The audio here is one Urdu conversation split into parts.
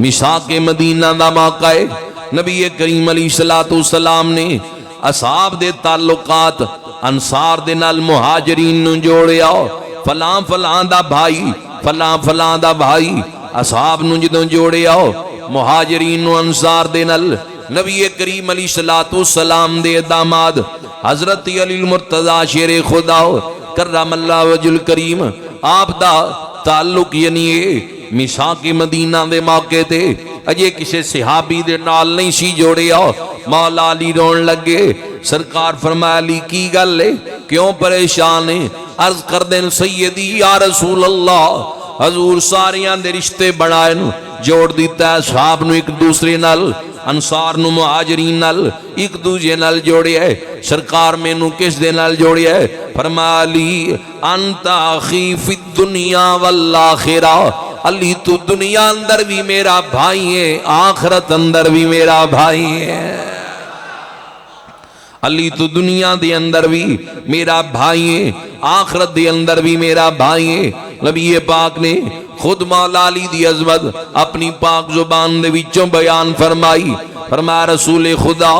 میثاق مدینہ دا موقع ہے، نبی کریم علیہ السلام نے اصحاب دے تعلقات انصار دے نال مہاجرین نو جوڑیا، فلاں فلاں دا بھائی فلاں فلاں دا بھائی، اصحاب نو جدوں جوڑیا مہاجرین نو انصار دے نال، نبی کریم علیہ السلام دے داماد حضرت علی المرتضی شیر خدا کرم اللہ وجہ الکریم آپ دا تعلق یعنی میثاق مدینہ دے موقع تے اجے کسے صحابی دے نال نہیں سی جوڑیا۔ مولا علی رون لگے، سرکار فرمایا علی کی گل ہے، کیوں پریشان ہے؟ عرض کر دیں سیدی یا رسول اللہ، حضور ساریاں دے رشتے بڑھائے جوڑ دیتا ہے، صحاب نو ایک دوسرے نال، انصار نو مہاجرین نال ایک دوسرے نال جوڑے ہے، سرکار میں نو کس دے نال جوڑے ہے؟ فرمایا علی انت اخی فی الدنیا والآخرہ، علی تو دنیا اندر بھی میرا بھائی ہے، آخرت اندر بھی میرا بھائی ہے۔ علی تو دنیا دے اندر بھی میرا بھائی ہے، آخرت دے اندر بھی میرا بھائی ہے۔ نبی پاک نے خود مولا علی دی عظمت اپنی پاک زبان دے وچوں بیان فرمائی، فرمایا رسول خدا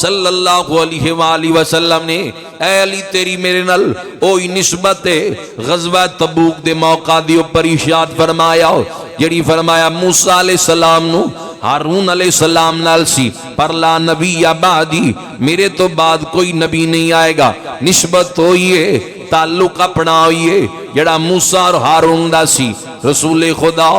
صلی اللہ علیہ وآلہ وسلم نے اے علی تیری میرے نل اوہی نسبت ہے غزوہ تبوک دے موقع دی اوپر ارشاد فرمایا جڑی فرمایا موسیٰ علیہ السلام نو ہارون علیہ السلام نال سی، پر لا نبی یا بعدی، میرے تو بعد کوئی نبی نہیں آئے گا۔ نسبت ہوئی ہے، تعلق اپنا ہوئی ہے جڑا موسیٰ اور ہارون دا سی۔ رسول خدا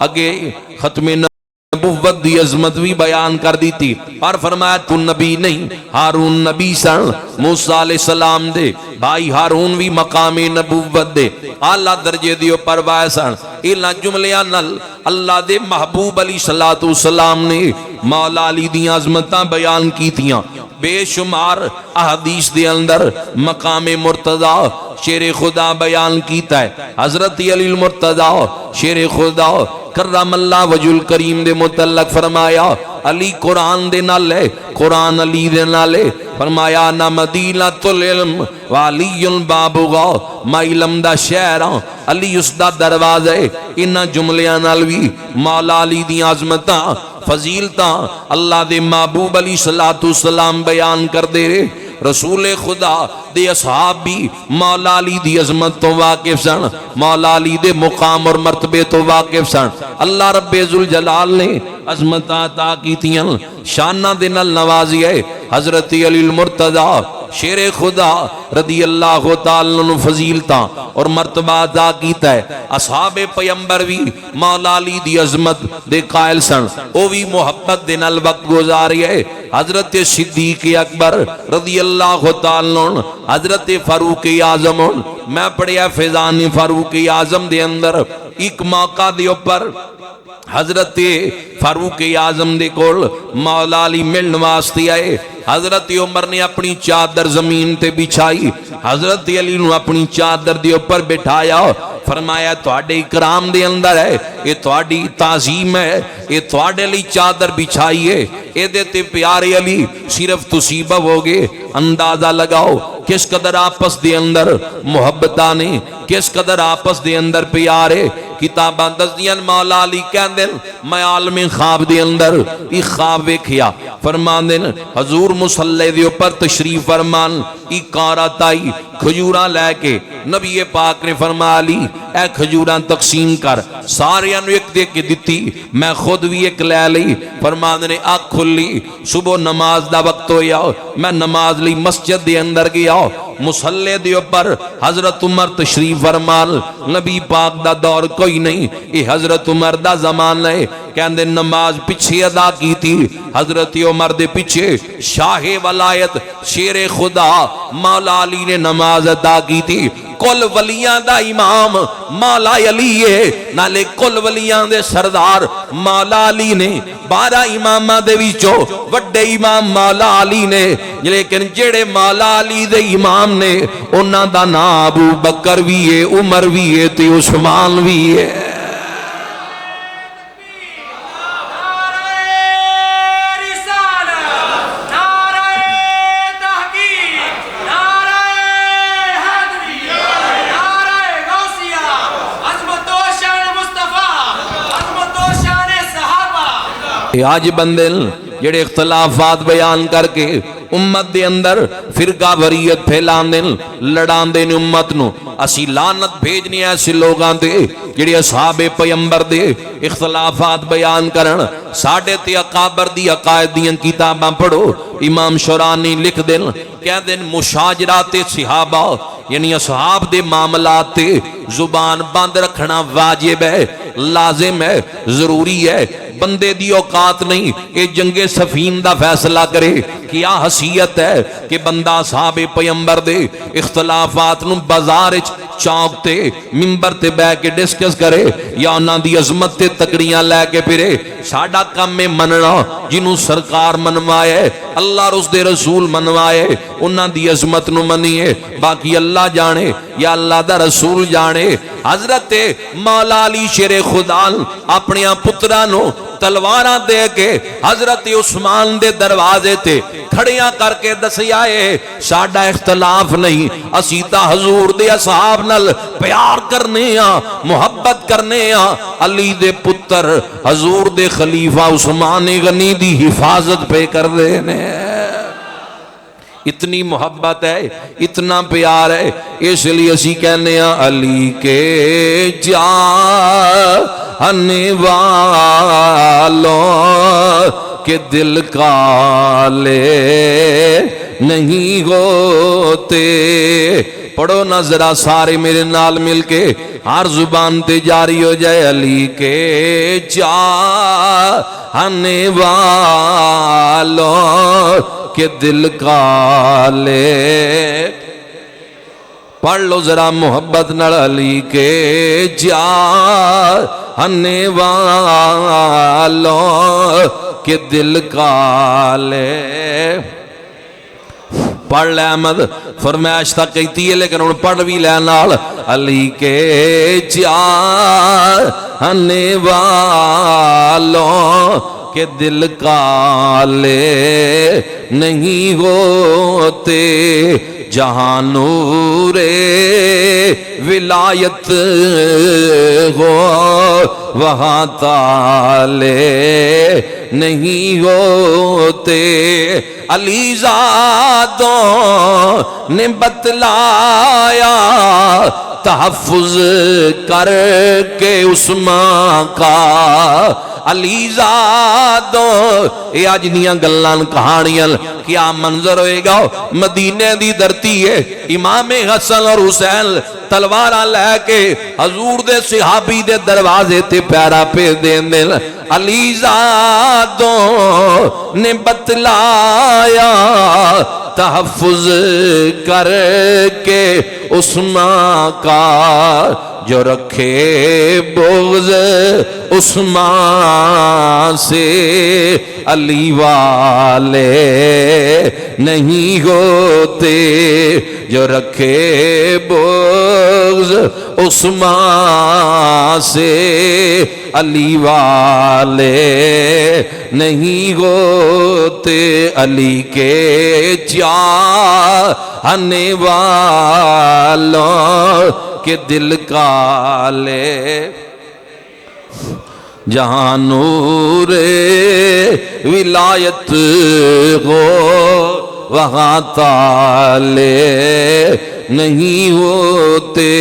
اگے ختم نبوت دی عظمت بھی بیان کر دی تھی اور فرمایا تو نبی نہیں، ہارون نبی سن، موسیٰ علیہ السلام دے بھائی ہارون بھی مقام نبوت دے اعلیٰ درجے دیو پروائے سن۔ ایلا جملیاں نل اللہ دے محبوب علیہ السلام نے مولا علی دی عظمتاں بیان کی تھیاں، بے شمار احادیث دے اندر مقام مرتضی شیر خدا بیان کیتا ہے۔ حضرت علی المرتضی شیر خدا کرم اللہ وجہ الکریم دے متعلق فرمایا علی قرآن دے نالے، قرآن علی دے نالے، فرمایا نا مدینۃ العلم وعلی بابغا، میں علم دا شہر ہاں، علی اس دا دروازہ ہے۔ انہاں جملیاں نال بھی مولا علی دی عظمتاں فضیلتاں اللہ دے محبوب علیہ السلام بیان کر دے رہے۔ رسول خدا دے اصحاب بھی مولا علی دی عظمت تو واقف سن، مولا علی دے مقام اور مرتبے تو واقف سن۔ اللہ رب ذوالجلال نے عظمت عطا کی تھیاں، شانہ دے نال نوازی ہے۔ حضرت علی المرتضی شیر خدا رضی اللہ تعالیٰ عنہ فضیلتاں اور مرتبہ عطا کیتا ہے۔ اصحاب پیمبر بھی مولا علی دی عظمت دے قائل سن، او بھی محبت دے نال وقت گزاری ہے۔ حضرت صدیق اکبر رضی اللہ تعالیٰ عنہ، حضرت فاروق اعظم، میں پڑھیا فیضان فاروق اعظم دے اندر ایک موقع دے اوپر حضرت فاروق اعظم دے کول مولا علی ملن واسطے آئے۔ حضرت عمر نے اپنی چادر زمین تے بچھائی، حضرت علی نے اپنی چادر دے اوپر بٹھایا، فرمایا تواڈے اکرام دے اندر ہے، یہ تواڈی تعظیم ہے، یہ تواڈے لی چادر بچھائی ہے، اے دے تے پیارے علی صرف تسی ہوگے۔ اندازہ لگاؤ کس قدر آپس دے اندر محبتاں نے، کس قدر آپس دے اندر پیارے۔ کتاباں دزدیاں مولا علی کہندے میں عالم خواب دے اندر ایک خواب ویکھیا، فرماندے حضور مصلی دے اوپر تشریف فرمان، ایک عورت آئی کھجوراں لے کے، نبی پاک نے فرمایا علی اے کھجوراں تقسیم کر، سارے انو ایک دے کے دیتی، میں خود بھی ایک لے لی۔ فرماندے نے آنکھ کھلی، صبح نماز دا وقت ہویا، میں نماز لی مسجد دے اندر گیا، مصلی دے اوپر حضرت عمر تشریف فرمان، نبی پاک دا دور کوئی نہیں، یہ حضرت عمر دا زمان ہے، کہندے نماز پچھے ادا کی تھی، حضرت عمر دے پچھے شاہ ولایت شیر خدا مولا علی نے نماز ادا کی تھی۔ کل ولیاں دا امام مولا علی ہے، نالے کل ولیاں دے سردار مولا علی نے، 12 امامہ دے وچوں وڈے امام مولا علی نے، لیکن جڑے مولا علی دے امام نے انہاں دا نام ابو بکر بھی ہے، عمر بھی ہے تے عثمان بھی ہے۔ کہ آج بندے جڑے اختلافات بیان کر کے امت دے اندر فرقہ وریت پھیلان دے لڑان دے امت نو، اسی لعنت بھیجنی ایسے لوگاں دے جڑے اصحاب پیمبر دے اختلافات بیان کرن۔ ساڑھے تے اقابر دی عقائد دیاں کتاباں پڑھو، امام شورانی لکھ دیں کہہ دیں مشاجرات صحابہ یعنی اصحاب دے معاملات تے زبان بند رکھنا واجب ہے، لازم ہے، ضروری ہے۔ بندے دی اوقات نہیں کہ جنگ صفین دا فیصلہ کرے۔ کیا حیثیت ہے کہ بندہ صحابہ پیمبر دے اختلافات نو بازار چوک تے منبر تے بہ کے ڈسکس کرے یا انہاں دی عظمت تے تکڑیاں لے کے پھرے؟ ساڈا کم میں مننا جنوں سرکار منوائے، اللہ رس دے رسول منوائے، انہاں دی عظمت نو منیے، باقی اللہ جانے یا اللہ دا رسول جانے۔ حضرت مولا علی شیر خدا اپنے پتراں نو تلواراں دے کے حضرت عثمان دے دروازے تے کھڑیاں کر کے دسیا ہے ساڈا اختلاف نہیں، اسی تا حضور دے اصحاب نال پیار کرنے ہاں، محبت کرنے ہاں۔ علی دے پتر حضور دے خلیفہ عثمان غنی دی حفاظت پہ کر دینے۔ اتنی محبت ہے، اتنا پیار ہے، اس لیے اسی کہنے ہیں علی کے جانے والوں کے دل کالے نہیں ہوتے۔ پڑھو نہ ذرا سارے میرے نال مل کے، ہر زبان تے جاری ہو جائے۔ علی کے چاہنے والوں کے دل کالے، پڑھ لو ذرا محبت نال۔ علی کے چاہنے والوں کے دل کالے، پڑھ لے احمد، فرمائش تک کہتی ہے لیکن انہوں پڑھ بھی لے نال۔ علی کے چاہنے والوں کے دل کالے نہیں ہوتے، جہاں نور ولایت ہو وہاں تالے نہیں ہوتے۔ علی زادوں نے بتلایا تحفظ کر کے عثمان کا۔ علی زادوں اے آج دیاں گلان کہانیاں کیا منظر ہوئے گا؟ مدینے دی دھرتی ہے، امام حسن اور حسین تلوارہ لے کے حضور دے صحابی دے دروازے تے پیرا پہ دین دل۔ علی زادوں نے بتلایا تحفظ کر کے عثمان کا، جو رکھے بغض عثمان سے علی والے نہیں ہوتے، جو رکھے بغض عثمان سے علی والے نہیں ہوتے۔ علی کے چاہنے والوں کے دل کالے، جہاں نور ولایت ہو وہاں تالے نہیں ہوتے۔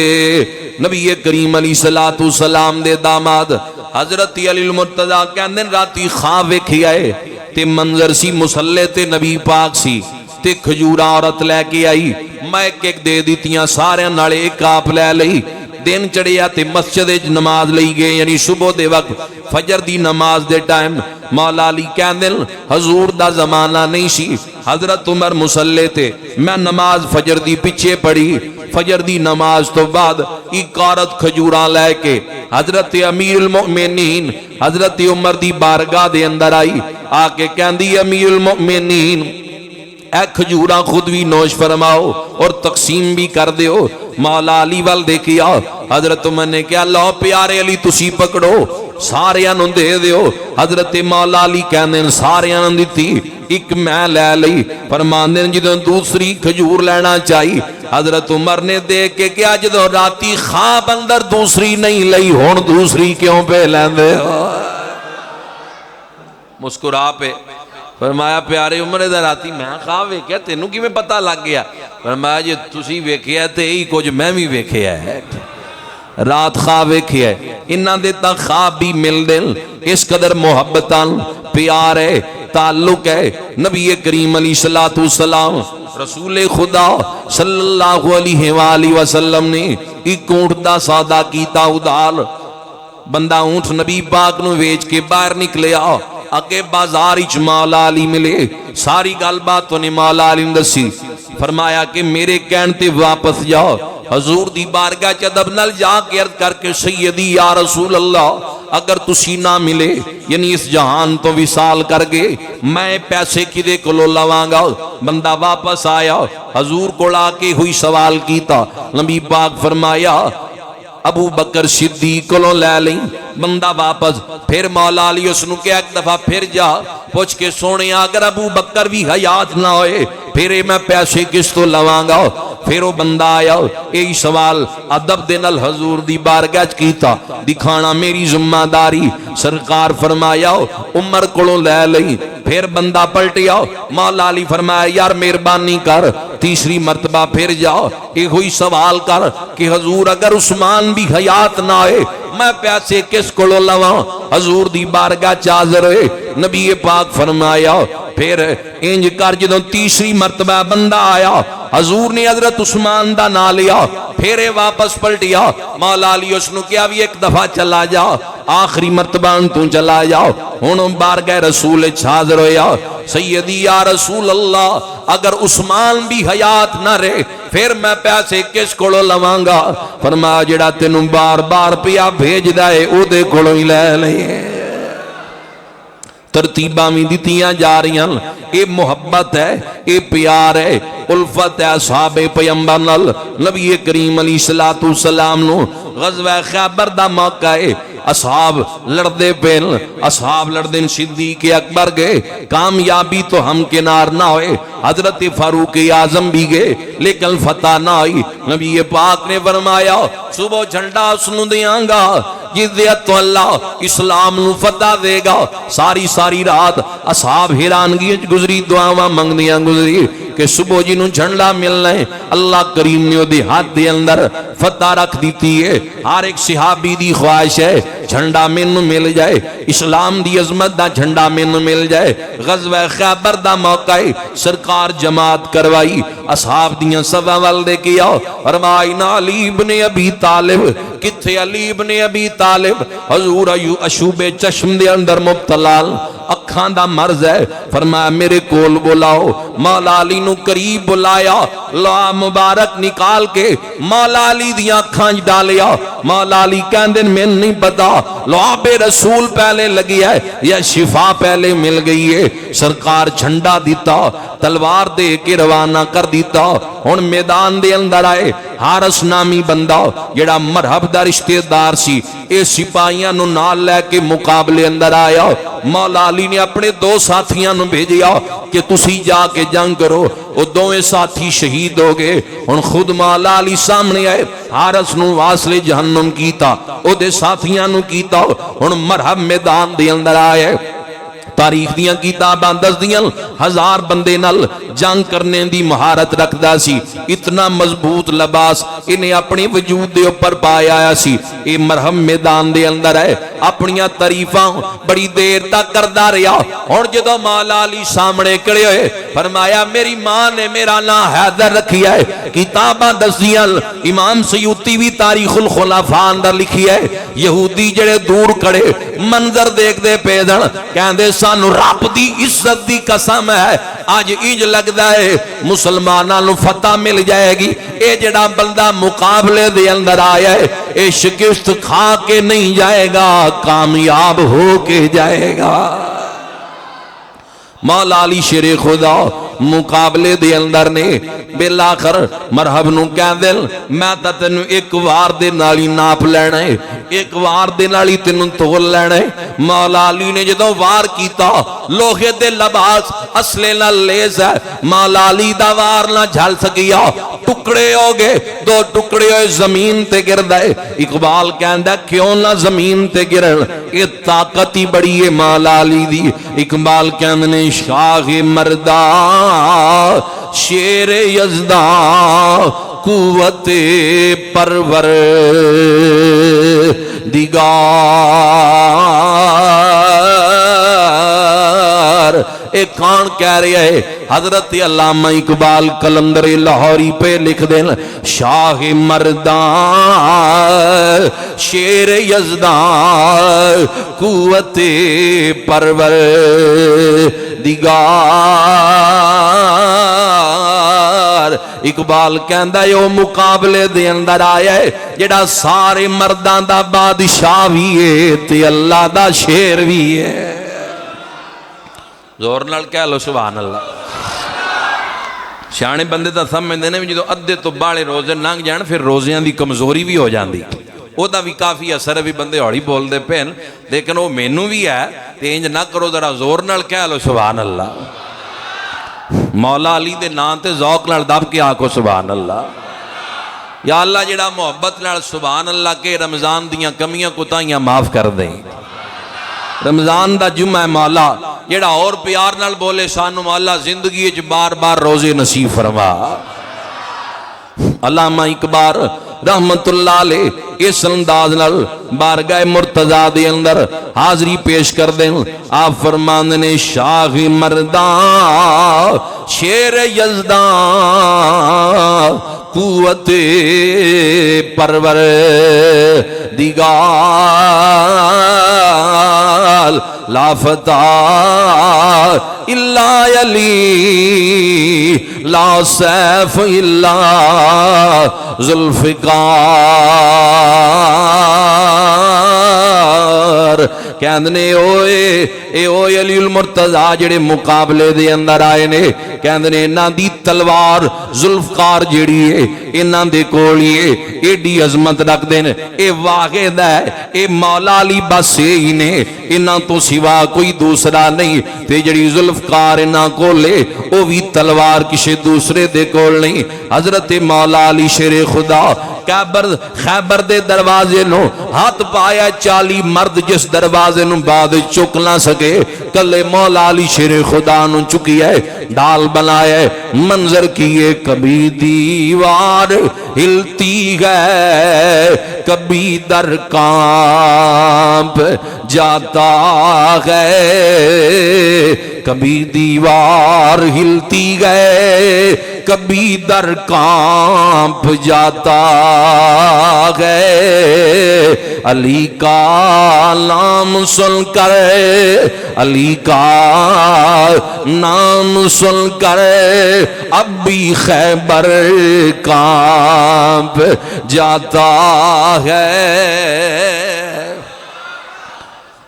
نبی کریم علیہ السلام دے داماد حضرت علی المرتضیٰ کہندے راتی خواب ویکھی آئے تے منظر سی مسلح تے نبی پاک سی تے کھجوراں عورت لے کے آئی، میں ایک دے دیتیاں سارے نالے ایک آپ لے لئی۔ دن چڑھیا تے مسجد نماز لئی گئے، یعنی صبح دے وقت فجر دی نماز دے ٹائم مولا علی کہندے حضور دا زمانہ نہیں سی، حضرت عمر مسلح تے، میں نماز فجر دی پیچھے پڑھی۔ فجر دی نماز تو بعد ایک عورت کھجوراں لے کے حضرت امیر المؤمنین حضرت عمر دی بارگاہ دے اندر آئی، آکے کہندی امیر المؤمنین اے کھجوراں خود بھی نوش فرماؤ اور تقسیم بھی کر دیو۔ مولا علی وال دیکھیا، حضرت عمر نے کہا لو پیارے علی تسی پکڑو، سارے انہوں دے دیو۔ حضرت مولا علی کہنے سارے انہوں دیتی، ایک میں لے لئی۔ فرماندے جدوں دوسری کھجور لینا چاہی، حضرت عمر نے دیکھ کے کیا جدوں راتی خواب اندر دوسری نہیں لئی، ہون دوسری کیوں پہ لیندے ہو؟ مسکرا پہ فرمایا پیارے عمر ادھر آتی میں خواب ویکھیا تینوں کیویں پتہ لگ گیا فرمایا جی تسی ویکھیا تے یہی کچھ میں بھی ویکھیا ہے رات خواب ویکھیا ہے انہاں دے تاں خواب بھی مل دل اس قدر محبتاں پیار ہے تعلق ہے نبی کریم علیہ السلام رسول خدا صلی اللہ علیہ وآلہ وسلم نے ایک اونٹ دا سودا کیتا ادھار بندہ اونٹ نبی پاک نو ویچ کے باہر نکلیا اگے بازار اچ مولا علی ملے ساری گل بات تو نے مولا علی نے دسی فرمایا کہ میرے کہن تے واپس جاؤ حضور دی بارگاہ چ ادب نال جا کے عرض کر کے سیدی یا رسول اللہ اگر تسی نہ ملے یعنی اس جہان تو وصال کر گئے میں پیسے کدے کولوں لواں گا بندہ واپس آیا حضور کو آ کے ہوئی سوال کیتا نبی پاک فرمایا ابو بکر صدیق کو لے لیں بندہ واپس پھر مولا علی اس نو کہ ایک دفعہ پھر جا پوچھ کے سونے اگر ابو بکر بھی حیات نہ ہوئے پھر میں پیسے کس تو لواں گا پھر وہ بندہ آیا یہی سوال ادب دے نال حضور دی بارگاہ کیتا دکھانا میری ذمہ داری سرکار فرمایا عمر کو لے لیں پھر بندہ پلٹیا مولا علی فرمایا یار مہربانی کر تیسری مرتبہ پھر جاؤ یہ ہوئی سوال کر کہ حضور اگر عثمان بھی حیات نہ آئے میں پیسے کس کو لواں حضور دی بارگاہ حاضر ہوئے نبی پاک فرمایا پھر انج کر جدوں تیسری مرتبہ بندہ آیا حضور نے حضرت عثمان دا نام لیا پھر واپس پلٹیا مولا علی اس نو کیا بھی ایک دفعہ چلا جا آخری مرتبہ تو چلا جاؤ ہن بارگاہ رسول حاضر ہویا سیدی یا رسول اللہ اگر عثمان بھی حیات نہ رہے پھر میں پیسے کس کو لواں گا فرمایا جڑا تینوں بار بار پیا بھیجدا ہے او دے کولوں ہی لے لیں ترتیباں بھی دتیاں جا رہی ہیں اے محبت ہے اے پیار ہے الفت ہے اصحاب پیغمبر نال نبی کریم علیہ السلام نو غزوہ خیبر دا موقع ہے اصحاب لڑدے پین اصحاب لڑدن صدیق اکبر گئے کامیابی تو ہم کنار نہ ہوئے حضرت فاروق اعظم بھی گئے لیکن فتح نہ آئی نبی پاک نے فرمایا صبح جھنڈا سنو دیاں گا جس دے تو اللہ اسلام نو فتح دے گا ساری رات اصحاب حیرانگی گزری دعاواں منگدیاں گزری کہ صبح جی نو جھنڈا ملنا ہے اللہ کریم نے دے ہاتھ دے اندر فتح رکھ دیتی ہے ہر ایک صحابی دی خواہش ہے جھنڈا مینوں مل جائے اسلام دی عظمت دا جھنڈا مینوں مل جائے غزوہ خیبر دا موقع ہے سرکار جماعت کروائی اصحاب دیاں صفاں ول دے کیا فرمایا علی ابن ابی طالب کتھے علی ابن ابی طالب حضور اشوب چشم دے اندر مبتلا اکھاں دا مرض ہے فرمایا میرے کول بلاؤ مولا علی نو قریب بلایا لا مبارک نکال کے مولا علی دیاں اکھاں ڈالیا مولا علی کہندے میں نہیں پتا لعاب رسول پہلے لگی ہے یا شفا پہلے مل گئی ہے سرکار جھنڈا دیتا تلوار دے کے روانہ کر دیتا ہن میدان دے اندر آئے حارس نامی بندہ جڑا مرحب دا رشتہ دار سی اے سپاہیاں نو نال لے کے مقابلے اندر آیا مولا علی نے اپنے دو ساتھیاں نو بھیجیا کہ تسی جا کے جنگ کرو وہ دوویں ساتھی شہید ہو گئے ہن خود مولا علی سامنے آئے حارس نو واصل جہنم کیتا او دے ساتھیاں نو کیتا ہن مرحب میدان دے اندر آئے تاریخ دیاں کتاباں دس دیاں ہزار بندے نال جنگ کرنے دی مہارت رکھدا سی اتنا مضبوط لباس انہیں اپنی وجود دے اوپر پایا آیا سی اے مرہم میدان دے اندر ہے اپنیاں تعریفاں بڑی دیر تک کردا رہیا ہن جدوں مولا علی سامنے کھڑے ہوئے فرمایا میری ماں نے میرا نام حیدر رکھیا ہے کتاباں دس دیاں امام سیوطی بھی تاریخ الخلفاء اندر لکھی ہے یہودی جڑے دور کھڑے منظر دیکھ دے پیدن کہندے سانو رب دی عزت دی قسم ہے آج انج لگدا ہے مسلماناں نو فتح مل جائے گی اے جڑا بندہ مقابلے دے اندر آیا ہے اے شکست کھا کے نہیں جائے گا کامیاب ہو کے جائے گا مولا علی شیر خدا مقابلے دے اندر نے بالآخر مرحب نو کہہ دل میں تا تینو ایک وار دے نالی ناپ لینا ہے ایک وار دے نالی تینو تول لینا ہے مولا علی نے جدوں وار کیتا لوہے دے لباس اصلے نہ لیز ہے مولا علی دا وار نہ جھل سکیا ٹکڑے ہو گئے دو ٹکڑے ہوئے زمین تے گر دے اقبال کہندہ کیوں نہ زمین تے گرن یہ طاقت ہی بڑی ہے مولا علی دی. اقبال کہندے نے شاہ مردہ شیر یزداں قوت پرور دیگار. ایک کان کہہ رہے ہے حضرت علامہ اقبال قلندر لاہوری پہ لکھ دیں شاہ مردان شیر یزدان قوت پرور دیگار. اقبال کہندا ہے او مقابلے دے اندر آیا ہے جڑا سارے مرداں دا بادشاہ بھی ہے تے اللہ دا شیر بھی ہے. زور نال کہہ لو سبحان اللہ. سیانے بندے تو سمجھتے ہیں جدو ادھے تو باڑے روزے لنگ جان پھر روزیاں دی کمزوری بھی ہو جاندی. وہ دا بھی کافی اثر ہے بھی بندے ہوڑی بول دے پین لیکن وہ مینو بھی ہے تے انج نہ کرو ذرا زور نال کہہ لو سبحان اللہ. مولا علی دے نام تے ذوق نال دب کے آکھو سبحان اللہ. یا اللہ جڑا محبت نال سبحان اللہ کے رمضان دیاں کمیاں کوتاہیاں معاف کر دیں. رمضان دا جمعہ ہے مولا جڑا اور پیار نال بولے سانو مولا زندگی وچ بار بار روزے نصیب فرما. علامہ اقبال رحمت اللہ علیہ اس انداز نال بارگاہ مرتضیٰ دے اندر حاضری پیش کر دیں. آپ فرماندے نے شاہ مردان شیر یزدان قوت پرور دیگار لا فتح الا علی لا سیف الا ذوالفقار. کہندے اوئے علی المرتضیٰ جڑے مقابلے دے اندر آئے نے کہندے انہاں دی تلوار ذوالفقار جڑی ہے انہاں دے کول ہی ایڈی عظمت رکھ دین. اے واحد ہے اے مولا علی بس ہی نے انہاں تو سوا کوئی دوسرا نہیں. تے جڑی ذوالفقار انہاں کول ہے او بھی تلوار کسی دوسرے دے کول نہیں. حضرت مولا علی شیر خدا خیبر دے دروازے نو ہاتھ پایا 40 مرد جس دروازے نو بعد چک نہ سکے کلے مولا علی شیر خدا نو چکی ہے ڈال بنایا ہے منظر کیے کبھی دیوار ہلتی ہے کبھی در کانپ جاتا ہے کبھی دیوار ہلتی گئے کبھی در کانپ جاتا ہے. علی کا نام سن کر علی کا نام سن کر اب بھی خیبر کانپ جاتا ہے.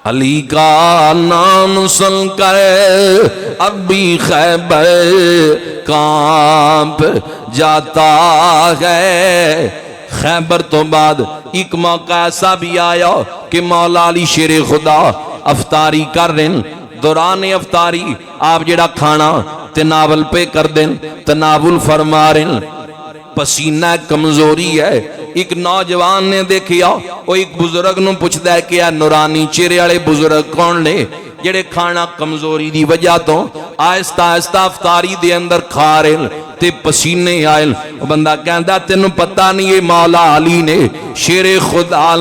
علی کا نام سن کر اب بھی خیبر کانپ جاتا ہے. خیبر تو بعد ایک موقع ایسا بھی آیا کہ مولا علی شیر خدا افطاری کر رہے ہیں. دوران افطاری آپ جڑا کھانا تناول پہ کر دیں تناول فرما رہے ہیں. پسینہ کمزوری ہے. ایک نوجوان نے دیکھیا وہ ایک بزرگ نو پوچھتا ہے کہ اے نورانی چہرے والے بزرگ کون نے جڑے کھانا کمزوری دی وجہ تو آہستہ آہستہ افطاری دے اندر کھا رہے تے پسینے آئے. بندہ کہندا تینوں پتہ نہیں یہ مولا علی نے شیر خدا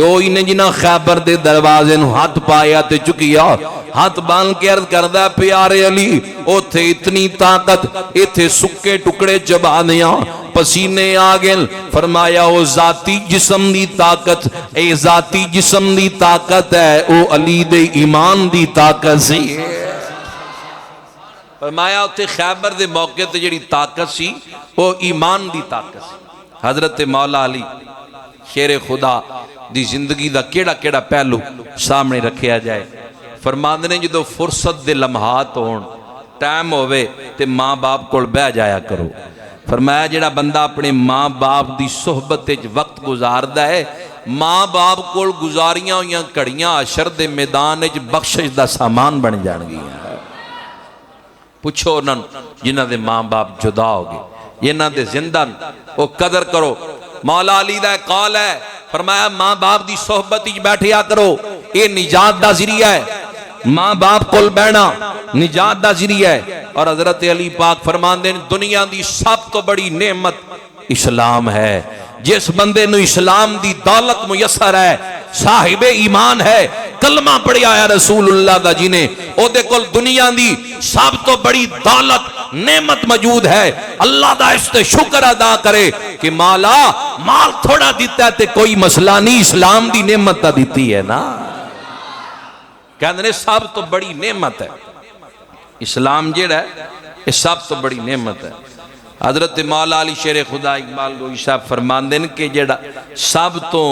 اوہی نے جنہاں خیبر دے دروازے نو ہاتھ پایا تے چکیا ہاتھ بان کے عرض کردہ پیارے علی اوتھے اتنی طاقت ایتھے سکے ٹکڑے چبا دیاں پسینے آگئے. فرمایا او ذاتی جسم دی طاقت اے ذاتی جسم دی طاقت ہے او علی دے ایمان دی طاقت سی. فرمایا اتھے خیبر دے موقع تے جڑی طاقت سی وہ ایمان دی طاقت سی. حضرت مولا علی شیر خدا دی زندگی دا کیڑا کیڑا پہلو سامنے رکھیا جائے. فرماندے نے جدو فرصت دے لمحات ہون ٹائم ہوئے تے ماں باپ کول بہ جایا کرو. فرمایا جڑا بندہ اپنے ماں باپ دی صحبت وقت گزاردا ہے ماں باپ کول گزاریاں ہویاں کڑیاں عشر دے میدان وچ بخشش دا سامان بن جان گیاں. پوچھو انہاں جنہاں دے ماں باپ جدا ہو گئے جنہاں دے زندہ او قدر کرو. مولا علی دا قول ہے فرمایا ماں باپ دی صحبت وچ بیٹھیا کرو، یہ نجات دا ذریعہ ہے، ماں باپ کول بیٹھنا نجات دا ذریعہ ہے۔ اور حضرت علی پاک فرماندے ہیں دنیا دی سب تو بڑی نعمت اسلام ہے۔ جس بندے نو اسلام دی دولت میسر ہے، صاحب ایمان ہے، کلمہ پڑھیا ہے رسول اللہ دا جنہیں، او دے کول دنیا دی سب تو بڑی دولت نعمت موجود ہے، اللہ دا اس تے شکر ادا کرے کہ مالا مال تھوڑا دیتا ہے تے کوئی مسئلہ نہیں، اسلام دی نعمت تا دیتی ہے نا۔ کہنے سب تو بڑی نعمت ہے اسلام جیڑا ہے، یہ سب تو بڑی نعمت ہے۔ حضرت مولا علی شیر خدا اقبال گوئی صاحب فرماندے ہیں کہ جیڑا سب تو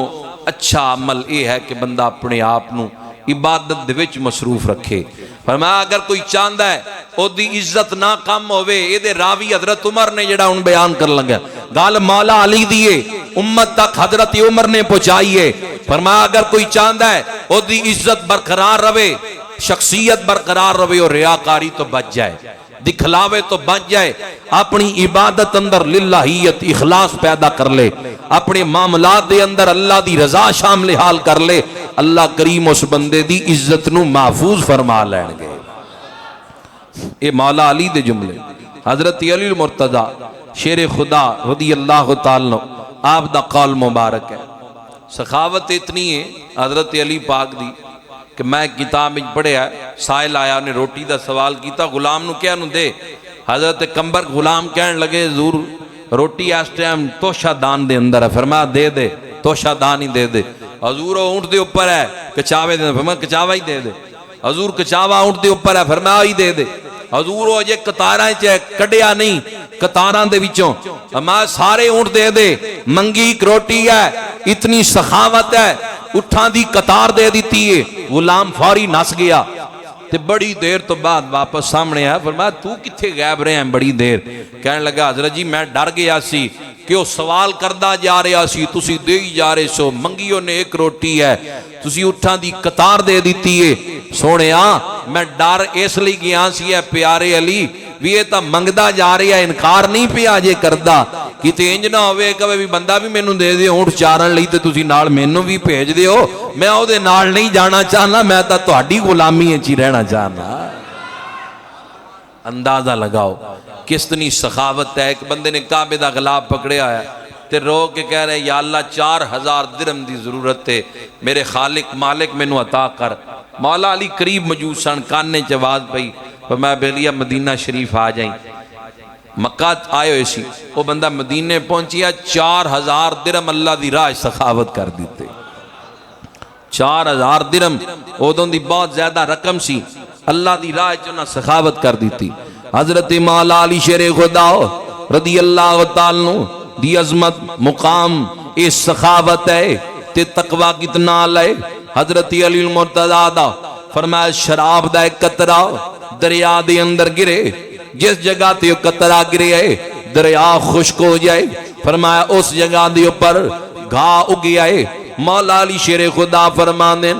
اچھا عمل یہ ہے کہ بندہ اپنے آپ نو عبادت دے وچ مصروف رکھے۔ فرمایا اگر کوئی چاہندا ہے او دی عزت نہ کم ہوئے، یہ دے راوی حضرت عمر نے جڑا ان بیان کر لگا گال مولا علی دیئے امت تک حضرت عمر نے پہنچائیے۔ فرمایا اگر کوئی چاہندا ہے او دی عزت برقرار رہے، شخصیت برقرار رہے اور ریاکاری تو بچ جائے، دکھلاوے تو بچ جائے، اپنی عبادت اندر للہیت اخلاص پیدا کر لے، اپنے معاملات دے اندر اللہ دی رضا شامل حال کر لے، اللہ کریم اس بندے دی عزت نو محفوظ فرما لین گے۔ اے مولا علی دے جملے۔ حضرت علی المرتضی شیر خدا رضی اللہ تعالیٰ آپ دا قول مبارک ہے۔ سخاوت اتنی ہے حضرت علی پاک دی کہ میں کتاب میں پڑھیا ہے، سائل آیا نے روٹی دا سوال کیتا، غلام نو کیا نو دے، حضرت کمبر غلام کہنے لگے حضور روٹی اس ٹائم توشہ دان دے اندر ہے، فرمایا دے دے، توشہ دان ہی دے دے۔ حضور اونٹ دے اوپر ہے، کچاوے دے، فرمایا کچاوا ہی دے دے۔ حضور کچاوا اونٹ دے اوپر ہے، فرمایا ہی دے دے۔ حضور وہ جے قطاراں چ کڈیا نہیں، قطاراں دے وچوں فرمایا سارے اونٹ دے دے، منگی ایک روٹی ہے، اتنی سخاوت ہے، اٹھاں دی قطار دے دیتی ہے۔ غلام فوری نس گیا تے بڑی دیر تو بعد واپس سامنے آیا، فرمایا تو کتھے غائب رہے ہیں بڑی دیر؟ کہنے لگا حضرت جی میں ڈر گیا سی کہ وہ سوال کردہ جا رہا سی، تسی دے ہی جا رہے سو، منگیوں نے ایک روٹی ہے، تسی اٹھاں دی قطار دے دیتی ہے۔ سونے میں ڈر اس لئے گیا سی ہے پیارے علی بھی یہ تا منگدہ جا رہی ہے، انکار نہیں پہ آجے کردہ کتے انج نہ ہوئے کہ بھی بندہ بھی میں نو دے دے اونٹ چارن لئی تے تسی نال میں نو بھی بھیج دے ہو، میں او دے نال نہیں جانا چاہنا، میں تا تہاڈی غلامی اچھی رہنا چاہنا۔ اندازہ لگاؤ کتنی سخاوت ہے۔ ایک بندے نے کعبے دا غلاب پکڑے آیا تے رو کے کہہ رہے یا اللہ 4000 درہم دی ضرورت ہے، میرے خالق مالک میں نو عطا کر۔ مولا علی قریب موجود سن، کاننے چواز پئی، فرمایا بیلیا مدینہ شریف آ جائیں۔ مکہ آئے ہوئے سی، وہ بندہ مدینے پہنچیا، 4000 درہم اللہ دی راہ سخاوت کر دیتے۔ 4000 درہم اودوں دی بہت زیادہ رقم سی، اللہ دی راہ چنا سخاوت کر دیتی۔ حضرت مولا علی شیر خدا رضی اللہ تعالیٰ دی عظمت مقام اس سخاوت ہے تے تقوی کتنا لے۔ حضرت علی المرتضی دا فرمایا شراب دا ایک قطرہ دریا دے اندر گرے، جس جگہ تے قطرہ گرے ہے دریا خشک ہو جائے، فرمایا اس جگہ دے اوپر گھا اگیا ہے۔ مولا علی شیر خدا فرماندے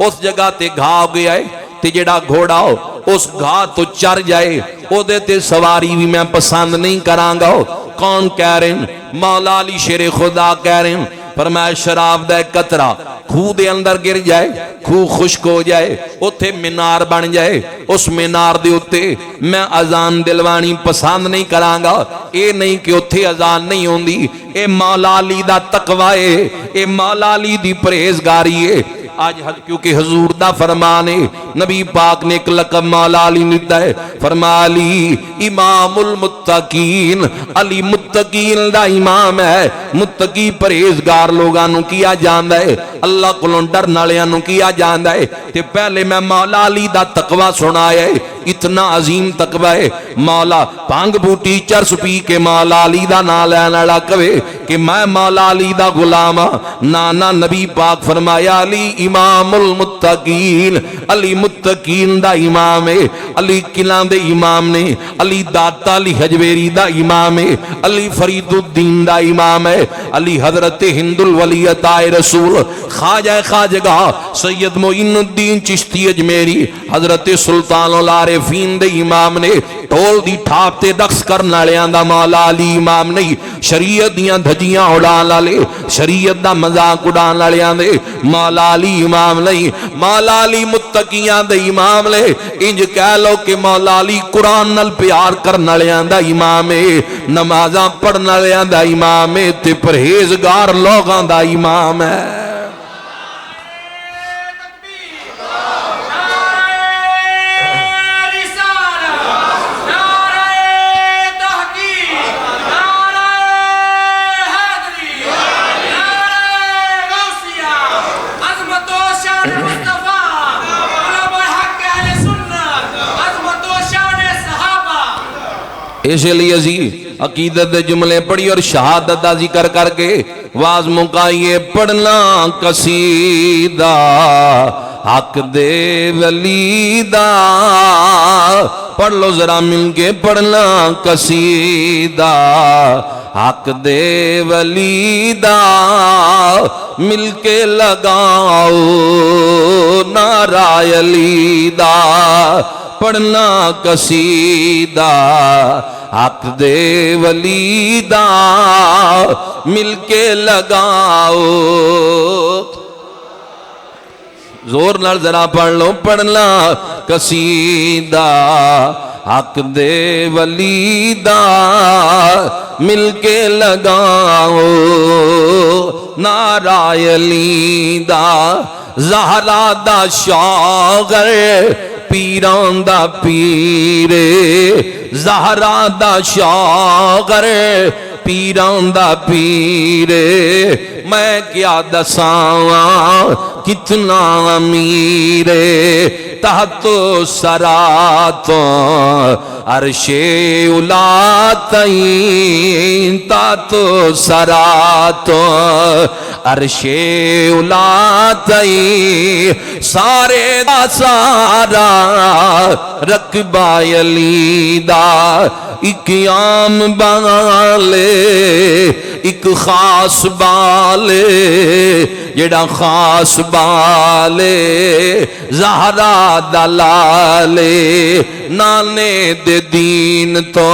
اس جگہ تے گھا اگیا ہے تے جڑا گھوڑا ہو اس گھا تو چر جائے، او دے تے سواری بھی میں پسند نہیں کراں گا۔ کون کہہ رہے ہیں؟ مولا علی شیر خدا کہہ رہے ہیں، فرمایا شراب دا ایک قطرہ کھو دے اندر گر جائے، کھو خشک ہو جائے، اتھے مینار بن جائے، اس مینار دے اتے میں اذان دلوانی پسند نہیں کراں گا۔ اے نہیں کہ اتھے اذان نہیں ہوندی، اے مولا علی دا تقوی ہے، اے مولا علی دی پرہیزگاری ہے۔ آج کیونکہ حضور دا فرمانے نبی پاک نے ایک لقب مولا علی نتا ہے، فرما علی امام المتقین، علی متقین دا امام ہے، متقی پرہیزگار لوگانو کیا جاندہ ہے، اللہ کلون ڈر نالیانو کیا جاندہ ہے۔ تے پہلے میں مولا علی دا تقوی سنایا ہے، اتنا عظیم تقوی ہے، مولا پانگ بوٹی چرس پی کے مولا علی دا نالیانا لکوے کہ میں مولا علی دا غلام، نانا نبی پاک فرمایا علی امام المتقین، علی متقین دا امام ہے، علی قلعہ دے امام نے، علی داتا علی حجویری دا امام ہے، علی فرید الدین دا امام ہے، علی حضرت ہند الولیت آئے رسول خواجہ خواجگاہ سید معین الدین چشتی اجمیری حضرت سلطان العارفین دے امام نے ٹول دی ٹھاپ تے رقص کرنا لیاں دا مولا علی امام نہیں شریعت دیاں دھجیاں اڑان لالے شریعت دا مذاق اڑان لیاں دے مولا علی امام نہیں مولا علی متقیاں دے امام لے انج کہہ لو کہ مولا علی قرآن نال پیار کرنا لیاں دا امام ہے نمازاں پڑھنا لیاں دا امام ہے تے پرہیزگار لوگاں دا امام ہے اس لیے جی عقیدت جملے پڑھی اور شہادت دا ذکر کر کے واز مکائیے پڑھنا قصیدہ حق دے ولی دا پڑھ لو ذرا مل کے پڑھنا قصیدہ حق دے ولی دا مل کے لگاؤ نعرہ علی دا پڑھنا قصیدہ حق دے ولی دا مل کے لگاؤ زور نال ذرا پڑھ لو پڑھنا قصیدہ حق دے ولی دا مل کے لگاؤ نعرہ علی دا زہرا دا شاگر پیران دا پیرے زہرا دا شاگر پیران دا پیرے میں کیا دساں کتنا امیرے تحت سراتوں عرش اولا تئیں تحت سراتوں عرش اولا تئیں سارے دا سارا رقبہ علی دا ایک عام بالے ایک خاص بالے جڑا خاص بالے زہرا دلالے نانے دے دین تو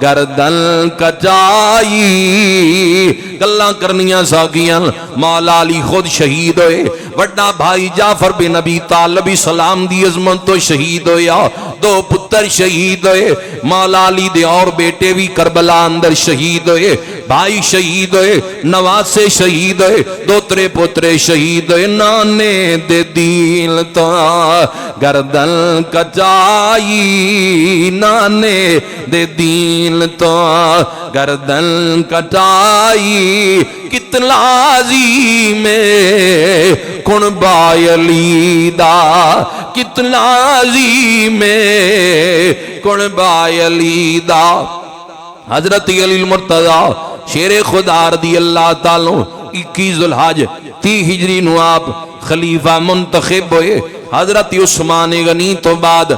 گردن کجائی گلاں کرنیاں ساکیاں مولا علی خود شہید ہوئے وڈا بھائی جعفر بن ابی طالب سلام دی عظمت تو شہید ہویا دو پتر شہید ہوئے مولا علی دے اور بیٹے بھی کربلا اندر شہید ہوئے بھائی شہید ہوئے نواسے شہید ہوئے دوترے پترے شہید ہوئے نانے دے دین تو گردن کجائی نانے دے دین تو گردن کٹائی کتنا عظیم کن بائی علی دا کتنا عظیم کن بائی علی دا حضرت علی المرتضی شیر خدا رضی اللہ تعالیٰ 21 ذوالحج 30 ہجری نو آپ خلیفہ منتخب ہوئے حضرت عثمان غنی تو بعد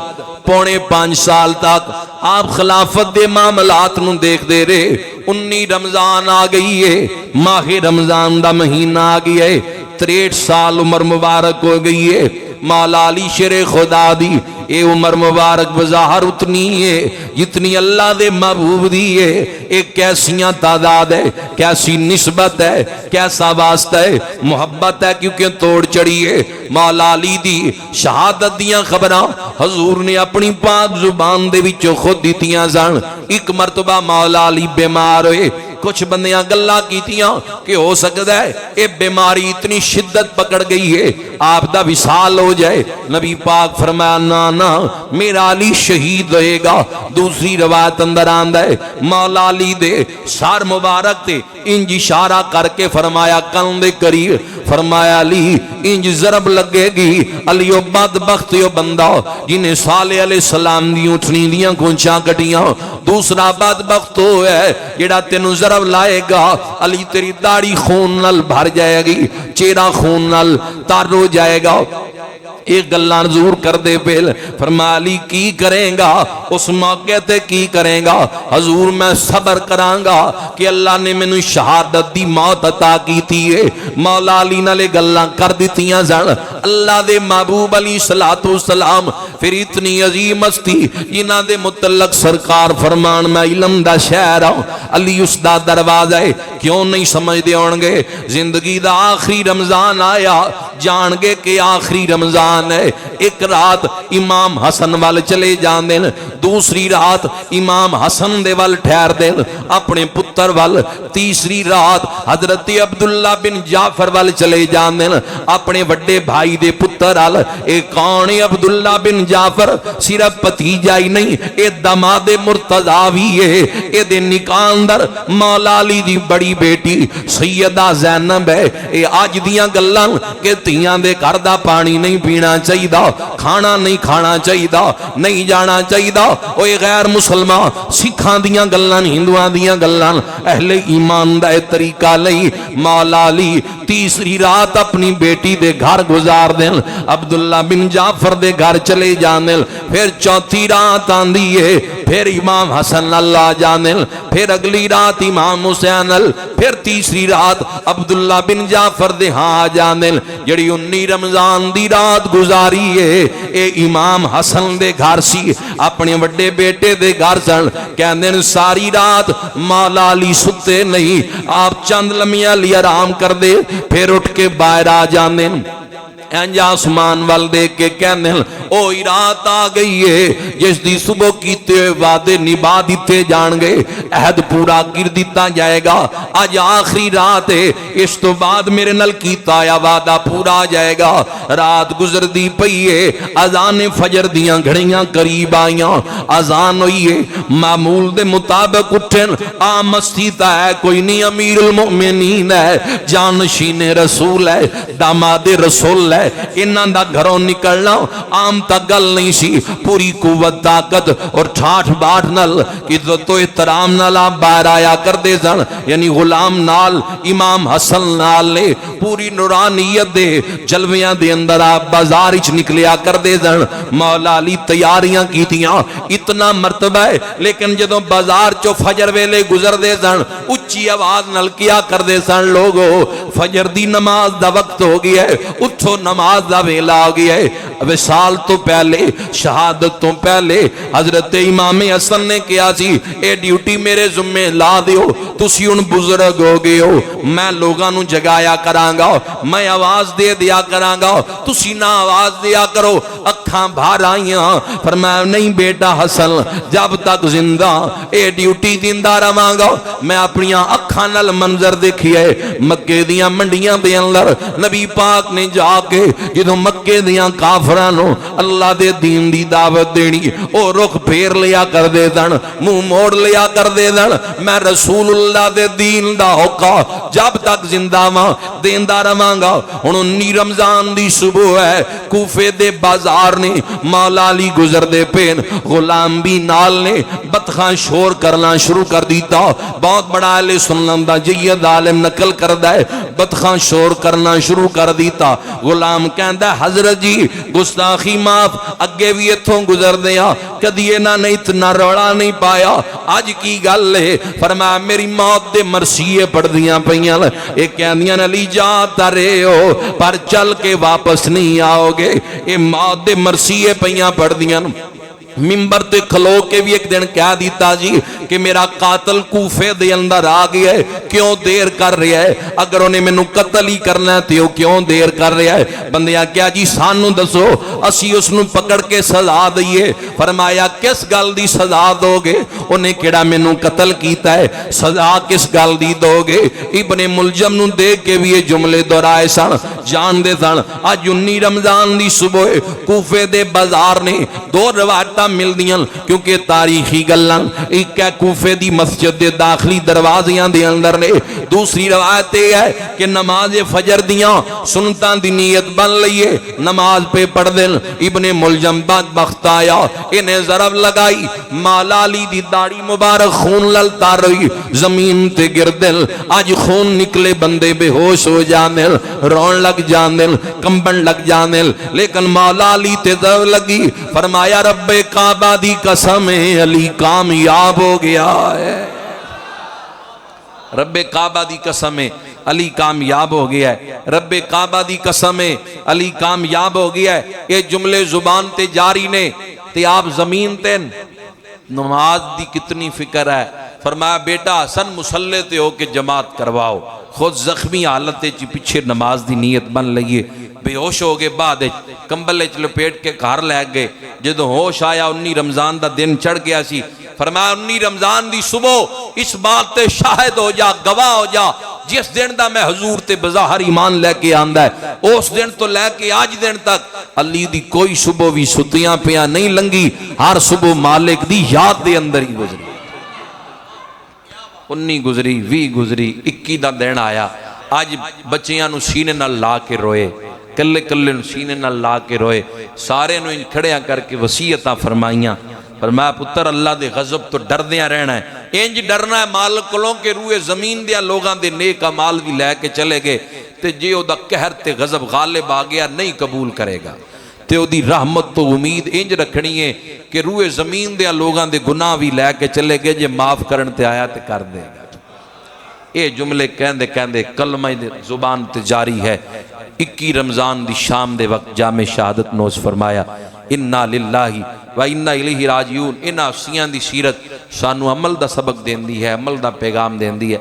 پونے 5 سال تک آپ خلافت دے معاملات نو دیکھ دے رہے 19 رمضان آ گئی ہے ماہ رمضان دا مہینہ آ گئی ہے 63 سال عمر مبارک ہو گئی ہے مولا علی شیر خدا دی اے عمر مبارک بظاہر اتنی ہے جتنی اللہ دے محبوب دی ہے ایک کیسیاں تعداد ہے کیسی نسبت ہے کیسا واسطہ ہے محبت ہے کیونکہ توڑ چڑھی ہے مولا علی دی شہادت دیاں خبراں حضور نے اپنی پاک زبان دے وچوں خود دیتیاں سن ایک مرتبہ مولا علی بیمار ہوئے کچھ بندیاں گلہ کیتیاں کہ ہو سکتا ہے اے بیماری اتنی شدت پکڑ گئی ہے آپ دا وصال ہو جائے نبی پاک فرمایا نا میرا علی شہید ہوئے گا دوسری روایت اندر آندہ ہے مولا علی دے سار مبارک تے انج اشارہ کر کے فرمایا کن دے قریب فرمایا علی انج ضرب لگے گی علیو بدبختیو بندہ جنہیں صالح علیہ السلام دی اٹھنی دیاں کنچاں کٹیاں دوسرا بدبخت ہے جڑا تینوں ضرب لائے گا علی تیری داڑھی خون نال بھر جائے گی چہرہ خون نال تر ہو جائے گا یہ گلاں ضرور کر دے پہل فرمایا علی کی کریں گا اس موقع تے کی کریں گا حضور میں صبر کران گا کہ اللہ نے مینوں شہادت دی موت عطا کیتی ہے مولا علی نالے گلاں کر دتیاں سن اللہ دے محبوب علی صلوات و سلام پھر اتنی عظیم ہستی جنہاں دے متعلق سرکار فرمان میں علم دا شہر ہوں علی اس دا دروازہ ہے کیوں نہیں سمجھ دے ہونگے زندگی دا آخری رمضان آیا جان گے کہ آخری رمضان ہے ایک رات امام حسن وال چلے جان دین دوسری رات امام حسن دے وال ٹھہر دین اپنے پتر وال تیسری رات حضرت عبداللہ بن جعفر وال چلے جان دین اپنے وڈے بھائی دے پتر وال اے کون عبداللہ بن جعفر صرف پتیجا ہی نہیں اے دماد مرتضی بھی ہے اے دے نکاح اندر مولا علی دی بڑی بیٹی سیدہ زینب ہے اے آج دیاں گلاں کہ تیاں دے گھر دا پانی نہیں پینا چاہیے کھانا نہیں کھانا چاہیے نہیں جانا چاہیے اوے غیر مسلمان سکھاں دیاں گلاں ہندوؤں دیاں گلاں اہل ایمان دا طریقہ لئی مولا علی تیسری رات اپنی بیٹی دے گھر گزار دین عبداللہ بن جعفر دے گھر چلے جانے پھر چوتھی رات آندی ہے پھر امام حسن اللہ جانے پھر اگلی رات امام حسین پھر تیسری رات عبداللہ بن جعفر دے ہاں جانے جڑی 19 رمضان دی رات گزاری ہے اے امام حسن دے گھر سی اپنے وڈے بیٹے دے گھر سن کہندے ساری رات مولا علی ستے نہیں آپ چند لمحیاں لیے آرام کر دے پھر اٹھ کے باہر آ جانے انجا آسمان وال دیکھ کے کہنے اوہی رات آ گئی ہے جس دی صبح کیتے وعدے نبھا دیتے جان گے عہد پورا کر دیتا جائے گا آج آخری رات ہے اس تو بعد میرے نل کیتا یا وعدہ پورا جائے گا رات گزر دی پئی ہے اذان فجر دیاں گھڑیاں قریب آئیاں اذان ہوئی ہے معمول دے مطابق اٹھن مسیطہ ہے کوئی نہیں امیر المؤمنین ہے جانشین رسول ہے داماد رسول ہے انہاں دا گھروں نکلنا عام تا گل نہیں سی پوری قوت طاقت اور ٹھاٹھ باٹھ نل عزت و احترام نال باہر آیا کر دے سن یعنی غلام نال امام حسن نال نے پوری نورانیت دے جلویاں دے اندر آپ بازار وچ نکلیا کر دے سن مولا علی تیاریاں کیتیاں اتنا مرتبہ ہے لیکن جدوں بازار چو فجر ویلے گزر دے سن اچھی آواز نل کیا کر دے سن لوگو فجر دی نماز دا وقت ہو گیا ہے اٹھو نماز دا ویلا آ گیا ہے وصال تو پہلے شہادت تو پہلے حضرت امام حسن نے کیا سی اے ڈیوٹی میرے ذمہ لا دیو تسی ان بزرگ ہو گئے ہو میں لوگاں نو جگایا کران گا میں آواز دے دیا کران گا تسی نہ آواز دیا کرو اکھاں بھار آئیاں فرمایا نہیں بیٹا حسن جب تک زندہ اے ڈیوٹی زندہ رہاں گا میں اپنی اکھاں نال منظر دیکھی ہے مکے دیاں منڈیاں دے اندر نبی پاک نے جا کے جدوں مکے دیاں کافرانو اللہ دے دین دی دعوت دینی او رخ پھیر لیا کر دے دن منہ موڑ لیا کر دے دن میں رسول اللہ دے دین دا ہوکا جب تک زندہ ماں دیندہ رہاں گا 19 رمضان دی صبح ہے کوفے دے بازار نے مولا علی گزر دے پین غلام بھی نال نے بتخاں شور کرنا شروع کر دیتا بہت بڑا اہل سنت دا جید عالم نقل کردا ہے بتخاں شور کرنا شروع کر دیتا غلام کہندا حضرت جی گستاخی معاف اگے بھی اتھوں گزر دیا کدی انہاں نے اتنا روڑا نہیں پایا آج کی گل ہے فرمایا میری موت دے مرثیے پڑھ دیاں پئیاں اے کہندیاں علی جاتا رہے ہو پر چل کے واپس نہیں آؤ گے اے موت دے مرثیے پئیاں پڑھ دیاں ممبر تے کھلو کے بھی ایک دن کہہ دیتا جی کہ میرا قاتل کوفے دے اندر آ گیا ہے کیوں دیر کر رہا ہے اگر انہیں میں نو قتل ہی کرنا ہے تو کیوں دیر کر رہا ہے بندیاں کیا جی سانو دسو اسی اس نو پکڑ کے سزا دئیے فرمایا کس گل دی سزا دو گے انہیں کیڑا میں نو قتل کیتا ہے سزا کس گل دی دو گے ابن ملجم نو دیکھ کے بھی یہ جملے دورائے سن جان دے سن آج 19 رمضان دی صبح کوفے دے بازار نے دو روایتاں روایتاں مل دیاں کیونکہ تاریخی گلاں ایک ہے کوفے دی مسجد دے داخلی دروازیاں دے اندر نے، دوسری روایت یہ ہے کہ نماز فجر دیاں سنتاں دی نیت بن لئیے نماز پہ پڑھ دل ابن ملجم بدبخت آیا انہیں ضرب لگائی مولا علی دی داڑھی مبارک خون للتا رہی زمین تے گر دل آج خون نکلے بندے بے ہوش ہو جانے رون لگ جانے کمبن لگ جانے لیکن مولا علی تے ضرب لگی فرمایا رب کعبہ دی قسم علی کامیاب ہو گیا ہے، رب کعبہ دی قسم علی کامیاب ہو گیا ہے، رب کعبہ دی قسم علی کامیاب ہو گیا ہے۔ یہ جملے زبان تے جاری نے تے آپ زمین تے نماز دی کتنی فکر ہے۔ فرمایا بیٹا حسن مسلح تے ہو کہ جماعت کرواؤ، خود زخمی حالت چی پیچھے نماز دی نیت بن لئیے، بے ہوش ہو گئے بعد کمبلے لپیٹ کے گھر لے گئے، جدو ہوش آیا 19 رمضان دا دن چڑھ گیا سی۔ فرمایا 19 رمضان دی صبح اس بات تے شاہد ہو جا گواہ ہو جا جس دن دا میں حضور تے بظاہر ایمان لے کے آندہ ہے اس دن تو لے کے آج دن تک علی دی کوئی صبح بھی ستیاں پیاں نہیں لنگی، ہر صبح مالک دی یاد دے اندر ہی گزری، 19 گزری 20 گزری 21 دا دن آیا، آج بچیاں نو سینے نہ لا کے روئے، کلے کلے نو سینے نہ لا کے روئے، سارے نو ان کھڑیاں کر کے وصیتاں فرمائیاں۔ فرمایا پتر اللہ دے غضب تو ڈر دیاں رہنا ہے، انج ڈرنا ہے مالکلوں کے روئے زمین دیا لوگاں دے نیک مال بھی لے کے چلے گئے تے جے او دا قہر تے غضب غالب آ گیا نہیں قبول کرے گا تے او دی رحمت تو امید انج رکھنی ہے کہ روئے زمین دیا لوگاں دے گناہ بھی لے کے چلے گئے جے معاف کرن تے آیا تے کر دے گا۔ اے جملے کہندے کہندے کلمہ زبان تے جاری ہے۔ 21 رمضان دی شام دے وقت جامع شہادت نوز فرمایا اِنَّا لِلَّهِ وَإِنَّا إِلَيْهِ رَاجِعُونَ۔ ان افسیاں دی سیرت سانو عمل دا سبق دین دی ہے، عمل دا پیغام دین دی ہے۔